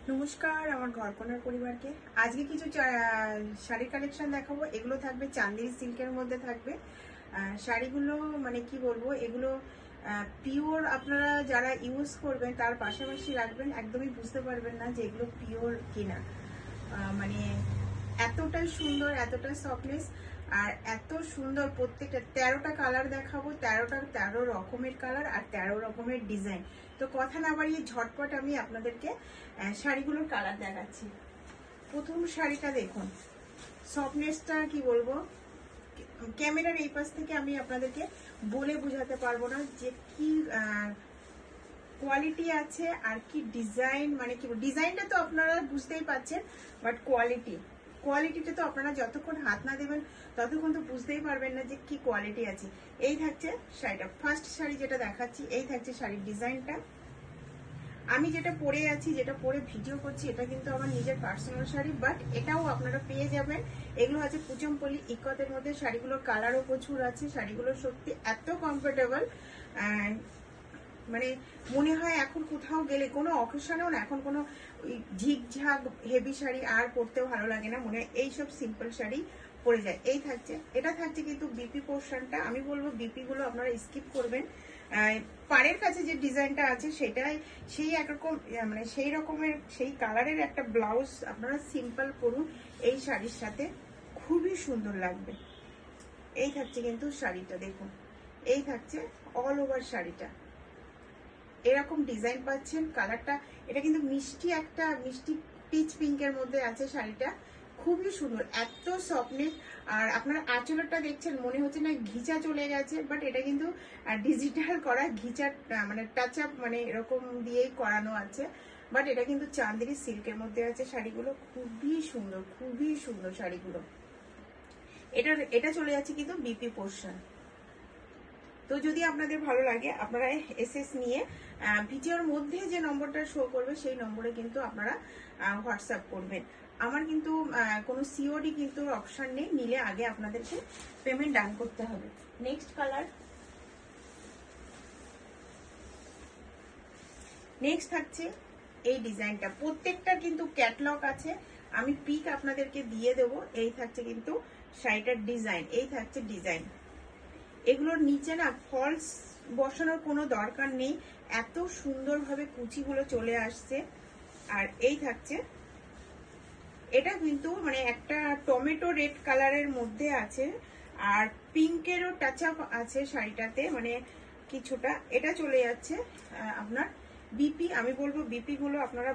নমস্কার আমার ঘরকোনার পরিবারকে। আজকে কিছু শাড়ির কালেকশন দেখাবো। এগুলো থাকবে চান্দেরি সিল্কের মধ্যে থাকবে। শাড়িগুলো মানে কি বলবো, এগুলো পিওর। আপনারা যারা ইউজ করবেন তার পাশাপাশি রাখবেন, একদমই বুঝতে পারবেন না যে এগুলো পিওর কিনা। মানে এতটাই সুন্দর, এতটা সফটনেস, আর এত সুন্দর। প্রত্যেকটা 13টা কালার দেখাবো, 13 রকমের কালার আর 13 রকমের ডিজাইন। তো কথা না বাড়িয়ে ঝটপট আমি আপনাদেরকে শাড়িগুলোর কালার দেখাচ্ছি। প্রথম শাড়িটা দেখুন, সফটনেসটা কি বলবো, ক্যামেরার এই পাশ থেকে আমি আপনাদেরকে বলে বোঝাতে পারবো না যে কি কোয়ালিটি আছে আর কি ডিজাইন। মানে কি ডিজাইনটা তো আপনারা বুঝতেই পাচ্ছেন, বাট কোয়ালিটিটা তো আপনারা যতক্ষণ হাত না দেবেন ততক্ষণ তো বুঝতেই পারবেন না যে কি কোয়ালিটি আছে। এই থাকছে শাড়িটা, ফার্স্ট শাড়ি যেটা দেখাচ্ছি, এই থাকছে শাড়ির ডিজাইনটা। আমি যেটা পরে আছি, যেটা পরে ভিডিও করছি, এটা কিন্তু আমার নিজের পার্সোনাল শাড়ি, বাট এটাও আপনারা পেয়ে যাবেন। এগুলো আছে পুচমপল্লি ইকতের মধ্যে। শাড়িগুলোর কালারও প্রচুর আছে। শাড়িগুলো সত্যি এত কমফোর্টেবল, মানে মনে হয় এখন কোথাও গেলে কোনো অকেশনেও না, এখন কোনো ওই ঝিকঝাক হেভি শাড়ি আর পরতেও ভালো লাগে না, মনে হয় এইসব সিম্পল শাড়ি পরে যায়। এই থাকছে, এটা থাকছে কিন্তু বিপি পোর্শনটা। আমি বলবো বিপি গুলো আপনারা স্কিপ করবেন। পাড়ের কাছে যে ডিজাইনটা আছে সেটাই সেই একরকম, মানে সেই রকমের সেই কালারের একটা ব্লাউজ আপনারা সিম্পল করুন, এই শাড়ির সাথে খুবই সুন্দর লাগবে। এই থাকছে কিন্তু শাড়িটা, দেখুন এই থাকছে অল ওভার শাড়িটা, এরকম ডিজাইন পাচ্ছেন। কালারটা এটা কিন্তু মিষ্টি, একটা মিষ্টি পিচ পিঙ্কের মধ্যে আছে শাড়িটা, খুবই সুন্দর, এত সফটনেস। আর আপনারা আঁচলটা দেখছেন, মনে হচ্ছে না ঘিচা চলে গেছে, বাট এটা কিন্তু ডিজিটাল করা ঘিচা, মানে টাচ আপ, মানে এরকম দিয়েই করানো আছে। বাট এটা কিন্তু চান্দেরি সিল্কের মধ্যে আছে। শাড়িগুলো খুবই সুন্দর, খুবই সুন্দর শাড়িগুলো। এটা চলে যাচ্ছে কিন্তু বিপি পোর্শন। তো যদি আপনাদের ভালো লাগে আপনারা এসএস নিয়ে ভিডিওর মধ্যে যে নম্বরটা শো করবে সেই নম্বরে কিন্তু আপনারা হোয়াটসঅ্যাপ করবেন। আমার কিন্তু কোনো সিওডি কিন্তু অপশন নেই, নিলে আগে আপনাদেরকে পেমেন্ট ডান করতে হবে। নেক্সট কালার, নেক্সট থাকছে এই ডিজাইনটা। প্রত্যেকটা কিন্তু ক্যাটলগ আছে, আমি পিক আপনাদেরকে দিয়ে দেবো। এই থাকছে কিন্তু শাড়িটার ডিজাইন, এই থাকছে ডিজাইন। এগুলোর নিচে না ফলস বসানোর কোনো দরকার নেই, এত সুন্দরভাবে কুচিগুলো চলে আসছে। আর এই থাকছে, এটা কিন্তু মানে একটা টমেটো রেড কালারের মধ্যে আছে, আর পিঙ্কেরও টাচ আপ আছে শাড়িটাতে, মানে কিছুটা। এটা চলে যাচ্ছে আপনার বিপি। আমি বলবো বিপি গুলো আপনারা